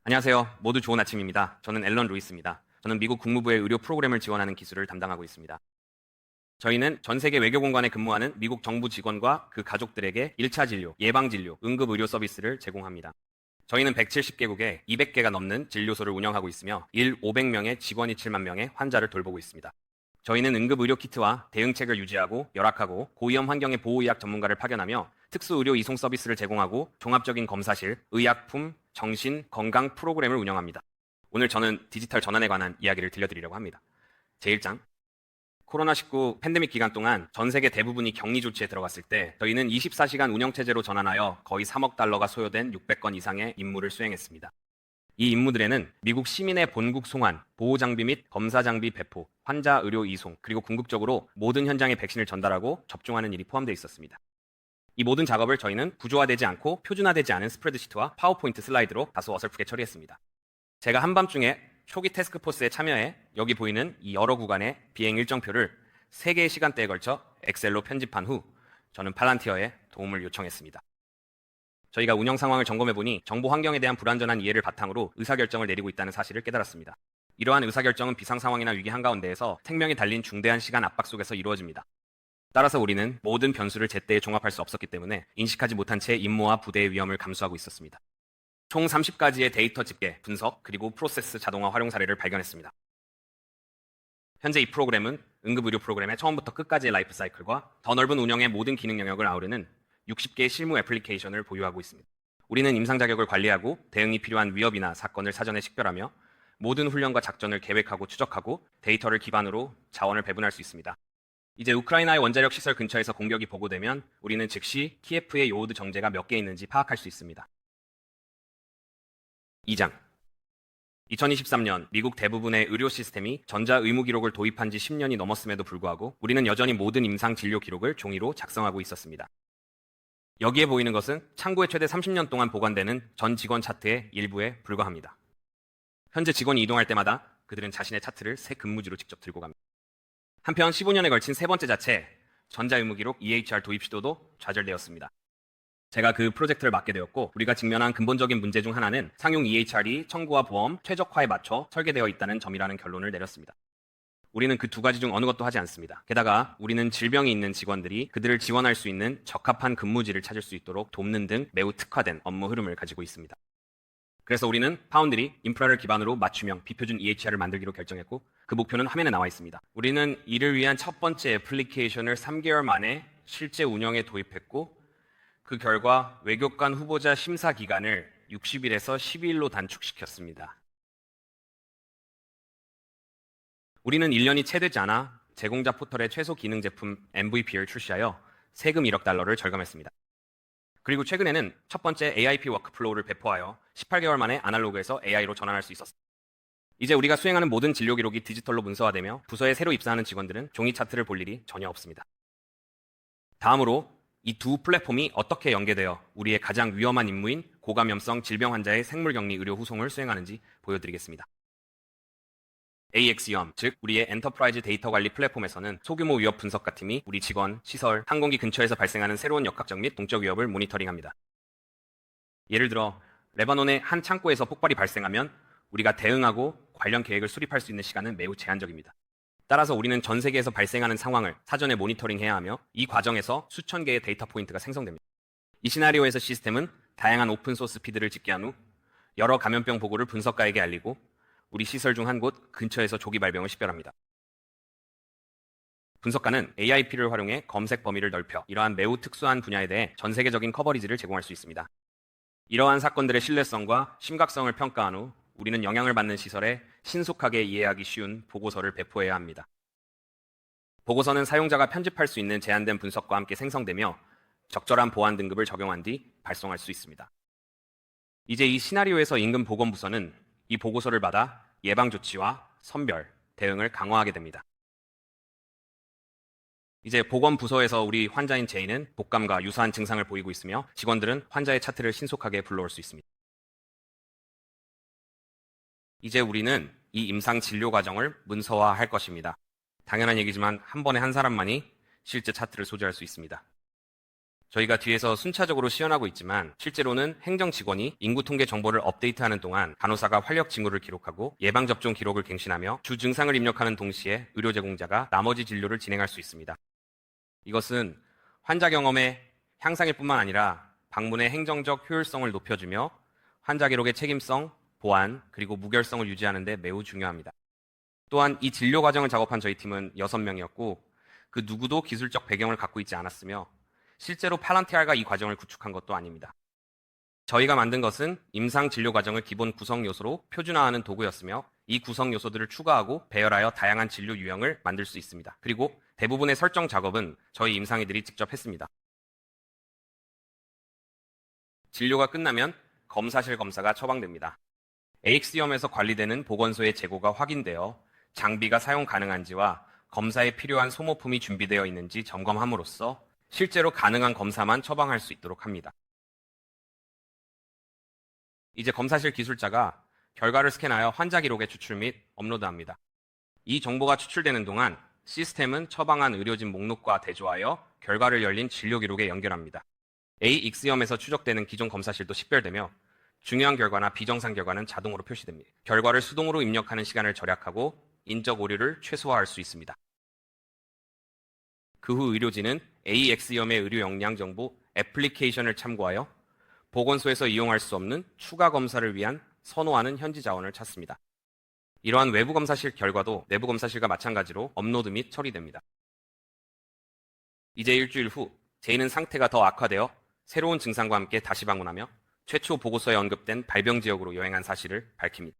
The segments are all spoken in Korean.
안녕하세요. 모두 좋은 아침입니다. 저는 앨런 루이스입니다. 저는 미국 국무부의 의료 프로그램을 지원하는 기술을 담당하고 있습니다. 저희는 전 세계 외교 공간에 근무하는 미국 정부 직원과 그 가족들에게 1차 진료, 예방 진료, 응급 의료 서비스를 제공합니다. 저희는 170개국에 200개가 넘는 진료소를 운영하고 있으며 일 500명의 직원이 7만 명의 환자를 돌보고 있습니다. 저희는 응급 의료 키트와 대응책을 유지하고 열악하고 고위험 환경의 보호의학 전문가를 파견하며 특수 의료 이송 서비스를 제공하고 종합적인 검사실, 의약품, 정신, 건강 프로그램을 운영합니다. 오늘 저는 디지털 전환에 관한 이야기를 들려드리려고 합니다. 제1장. 코로나19 팬데믹 기간 동안 전 세계 대부분이 격리 조치에 들어갔을 때 저희는 24시간 운영체제로 전환하여 거의 3억 달러가 소요된 600건 이상의 임무를 수행했습니다. 이 임무들에는 미국 시민의 본국 송환, 보호장비 및 검사장비 배포, 환자 의료 이송, 그리고 궁극적으로 모든 현장에 백신을 전달하고 접종하는 일이 포함되어 있었습니다. 이 모든 작업을 저희는 구조화되지 않고 표준화되지 않은 스프레드시트와 파워포인트 슬라이드로 다소 어설프게 처리했습니다. 제가 한밤중에 초기 태스크포스에 참여해 여기 보이는 이 여러 구간의 비행 일정표를 3개의 시간대에 걸쳐 엑셀로 편집한 후 저는 팔란티어에 도움을 요청했습니다. 저희가 운영 상황을 점검해보니 정보 환경에 대한 불완전한 이해를 바탕으로 의사결정을 내리고 있다는 사실을 깨달았습니다. 이러한 의사결정은 비상 상황이나 위기 한가운데에서 생명이 달린 중대한 시간 압박 속에서 이루어집니다. 따라서 우리는 모든 변수를 제때에 종합할 수 없었기 때문에 인식하지 못한 채 임무와 부대의 위험을 감수하고 있었습니다. 총 30가지의 데이터 집계, 분석, 그리고 프로세스 자동화 활용 사례를 발견했습니다. 현재 이 프로그램은 응급의료 프로그램의 처음부터 끝까지의 라이프 사이클과 더 넓은 운영의 모든 기능 영역을 아우르는 60개의 실무 애플리케이션을 보유하고 있습니다. 우리는 임상 자격을 관리하고 대응이 필요한 위협이나 사건을 사전에 식별하며 모든 훈련과 작전을 계획하고 추적하고 데이터를 기반으로 자원을 배분할 수 있습니다. 이제 우크라이나의 원자력 시설 근처에서 공격이 보고되면 우리는 즉시 키예프의 요오드 정제가 몇 개 있는지 파악할 수 있습니다. 2장. 2023년 미국 대부분의 의료 시스템이 전자 의무 기록을 도입한 지 10년이 넘었음에도 불구하고 우리는 여전히 모든 임상 진료 기록을 종이로 작성하고 있었습니다. 여기에 보이는 것은 창구에 최대 30년 동안 보관되는 전 직원 차트의 일부에 불과합니다. 현재 직원이 이동할 때마다 그들은 자신의 차트를 새 근무지로 직접 들고 갑니다. 한편 15년에 걸친 세 번째 자체, 전자의무기록 EHR 도입 시도도 좌절되었습니다. 제가 그 프로젝트를 맡게 되었고 우리가 직면한 근본적인 문제 중 하나는 상용 EHR이 청구와 보험, 최적화에 맞춰 설계되어 있다는 점이라는 결론을 내렸습니다. 우리는 그 두 가지 중 어느 것도 하지 않습니다. 게다가 우리는 질병이 있는 직원들이 그들을 지원할 수 있는 적합한 근무지를 찾을 수 있도록 돕는 등 매우 특화된 업무 흐름을 가지고 있습니다. 그래서 우리는 파운드리, 인프라를 기반으로 맞춤형, 비표준 EHR을 만들기로 결정했고 그 목표는 화면에 나와 있습니다. 우리는 이를 위한 첫 번째 애플리케이션을 3개월 만에 실제 운영에 도입했고 그 결과 외교관 후보자 심사 기간을 60일에서 12일로 단축시켰습니다. 우리는 1년이 채 되지 않아 제공자 포털의 최소 기능 제품 MVP를 출시하여 세금 1억 달러를 절감했습니다. 그리고 최근에는 첫 번째 AIP 워크플로우를 배포하여 18개월 만에 아날로그에서 AI로 전환할 수 있었습니다. 이제 우리가 수행하는 모든 진료 기록이 디지털로 문서화되며 부서에 새로 입사하는 직원들은 종이 차트를 볼 일이 전혀 없습니다. 다음으로 이 두 플랫폼이 어떻게 연계되어 우리의 가장 위험한 임무인 고감염성 질병 환자의 생물격리 의료 후송을 수행하는지 보여드리겠습니다. AX이엄, 즉 우리의 엔터프라이즈 데이터 관리 플랫폼에서는 소규모 위협 분석가 팀이 우리 직원, 시설, 항공기 근처에서 발생하는 새로운 역학적 및 동적 위협을 모니터링합니다. 예를 들어 레바논의 한 창고에서 폭발이 발생하면 우리가 대응하고 관련 계획을 수립할 수 있는 시간은 매우 제한적입니다. 따라서 우리는 전 세계에서 발생하는 상황을 사전에 모니터링해야 하며 이 과정에서 수천 개의 데이터 포인트가 생성됩니다. 이 시나리오에서 시스템은 다양한 오픈소스 피드를 집계한 후 여러 감염병 보고를 분석가에게 알리고 우리 시설 중 한 곳 근처에서 조기 발병을 식별합니다. 분석가는 AIP를 활용해 검색 범위를 넓혀 이러한 매우 특수한 분야에 대해 전 세계적인 커버리지를 제공할 수 있습니다. 이러한 사건들의 신뢰성과 심각성을 평가한 후 우리는 영향을 받는 시설에 신속하게 이해하기 쉬운 보고서를 배포해야 합니다. 보고서는 사용자가 편집할 수 있는 제한된 분석과 함께 생성되며 적절한 보안 등급을 적용한 뒤 발송할 수 있습니다. 이제 이 시나리오에서 인근 보건부서는 이 보고서를 받아 예방조치와 선별, 대응을 강화하게 됩니다. 이제 보건부서에서 우리 환자인 제이는 독감과 유사한 증상을 보이고 있으며 직원들은 환자의 차트를 신속하게 불러올 수 있습니다. 이제 우리는 이 임상 진료 과정을 문서화할 것입니다. 당연한 얘기지만 한 번에 한 사람만이 실제 차트를 소지할 수 있습니다. 저희가 뒤에서 순차적으로 시연하고 있지만 실제로는 행정 직원이 인구 통계 정보를 업데이트하는 동안 간호사가 활력 징후를 기록하고 예방접종 기록을 갱신하며 주 증상을 입력하는 동시에 의료 제공자가 나머지 진료를 진행할 수 있습니다. 이것은 환자 경험의 향상일 뿐만 아니라 방문의 행정적 효율성을 높여주며 환자 기록의 책임성, 보안, 그리고 무결성을 유지하는 데 매우 중요합니다. 또한 이 진료 과정을 작업한 저희 팀은 6명이었고 그 누구도 기술적 배경을 갖고 있지 않았으며 실제로 팔란티알가 이 과정을 구축한 것도 아닙니다. 저희가 만든 것은 임상 진료 과정을 기본 구성 요소로 표준화하는 도구였으며 이 구성 요소들을 추가하고 배열하여 다양한 진료 유형을 만들 수 있습니다. 그리고 대부분의 설정 작업은 저희 임상의들이 직접 했습니다. 진료가 끝나면 검사실 검사가 처방됩니다. AXDM에서 관리되는 보건소의 재고가 확인되어 장비가 사용 가능한지와 검사에 필요한 소모품이 준비되어 있는지 점검함으로써 실제로 가능한 검사만 처방할 수 있도록 합니다. 이제 검사실 기술자가 결과를 스캔하여 환자 기록에 추출 및 업로드합니다. 이 정보가 추출되는 동안 시스템은 처방한 의료진 목록과 대조하여 결과를 열린 진료 기록에 연결합니다. AXDM에서 추적되는 기존 검사실도 식별되며 중요한 결과나 비정상 결과는 자동으로 표시됩니다. 결과를 수동으로 입력하는 시간을 절약하고 인적 오류를 최소화할 수 있습니다. 그 후 의료진은 AXDM의 의료 역량 정보 애플리케이션을 참고하여 보건소에서 이용할 수 없는 추가 검사를 위한 선호하는 현지 자원을 찾습니다. 이러한 외부 검사실 결과도 내부 검사실과 마찬가지로 업로드 및 처리됩니다. 이제 일주일 후 제이는 상태가 더 악화되어 새로운 증상과 함께 다시 방문하며 최초 보고서에 언급된 발병 지역으로 여행한 사실을 밝힙니다.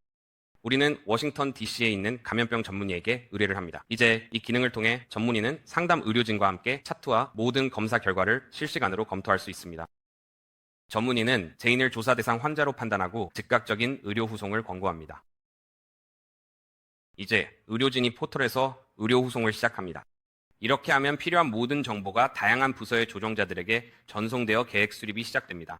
우리는 워싱턴 DC에 있는 감염병 전문의에게 의뢰를 합니다. 이제 이 기능을 통해 전문의는 상담 의료진과 함께 차트와 모든 검사 결과를 실시간으로 검토할 수 있습니다. 전문의는 제인을 조사 대상 환자로 판단하고 즉각적인 의료 후송을 권고합니다. 이제 의료진이 포털에서 의료 후송을 시작합니다. 이렇게 하면 필요한 모든 정보가 다양한 부서의 조정자들에게 전송되어 계획 수립이 시작됩니다.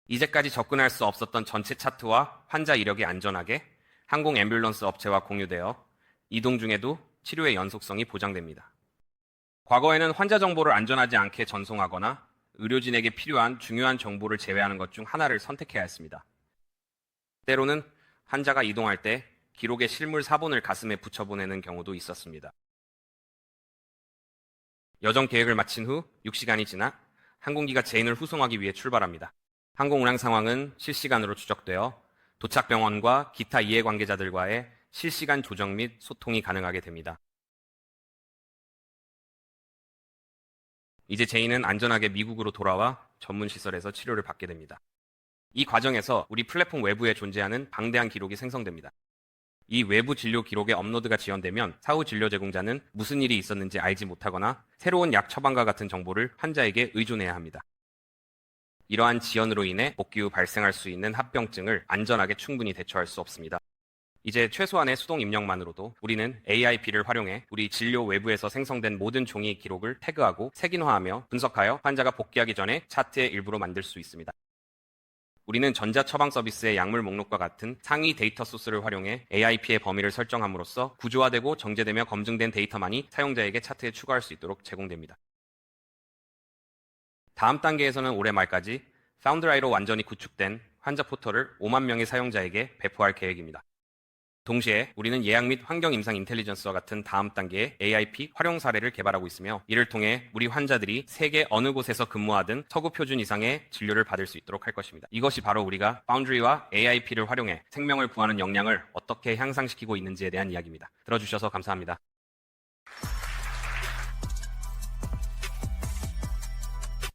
이제까지 접근할 수 없었던 전체 차트와 환자 이력이 안전하게 항공 앰뷸런스 업체와 공유되어 이동 중에도 치료의 연속성이 보장됩니다. 과거에는 환자 정보를 안전하지 않게 전송하거나 의료진에게 필요한 중요한 정보를 제외하는 것 중 하나를 선택해야 했습니다. 때로는 환자가 이동할 때 기록의 실물 사본을 가슴에 붙여보내는 경우도 있었습니다. 여정 계획을 마친 후 6시간이 지나 항공기가 제인을 후송하기 위해 출발합니다. 항공 운항 상황은 실시간으로 추적되어 도착 병원과 기타 이해관계자들과의 실시간 조정 및 소통이 가능하게 됩니다. 이제 제인은 안전하게 미국으로 돌아와 전문 시설에서 치료를 받게 됩니다. 이 과정에서 우리 플랫폼 외부에 존재하는 방대한 기록이 생성됩니다. 이 외부 진료 기록의 업로드가 지연되면 사후 진료 제공자는 무슨 일이 있었는지 알지 못하거나 새로운 약 처방과 같은 정보를 환자에게 의존해야 합니다. 이러한 지연으로 인해 복귀 후 발생할 수 있는 합병증을 안전하게 충분히 대처할 수 없습니다. 이제 최소한의 수동 입력만으로도 우리는 AIP를 활용해 우리 진료 외부에서 생성된 모든 종이 기록을 태그하고 색인화하며 분석하여 환자가 복귀하기 전에 차트의 일부로 만들 수 있습니다. 우리는 전자처방 서비스의 약물 목록과 같은 상위 데이터 소스를 활용해 AIP의 범위를 설정함으로써 구조화되고 정제되며 검증된 데이터만이 사용자에게 차트에 추가할 수 있도록 제공됩니다. 다음 단계에서는 올해 말까지 파운드라이로 완전히 구축된 환자 포털을 5만 명의 사용자에게 배포할 계획입니다. 동시에 우리는 예약 및 환경 임상 인텔리전스와 같은 다음 단계의 AIP 활용 사례를 개발하고 있으며 이를 통해 우리 환자들이 세계 어느 곳에서 근무하든 서구 표준 이상의 진료를 받을 수 있도록 할 것입니다. 이것이 바로 우리가 파운드리와 AIP를 활용해 생명을 구하는 역량을 어떻게 향상시키고 있는지에 대한 이야기입니다. 들어주셔서 감사합니다.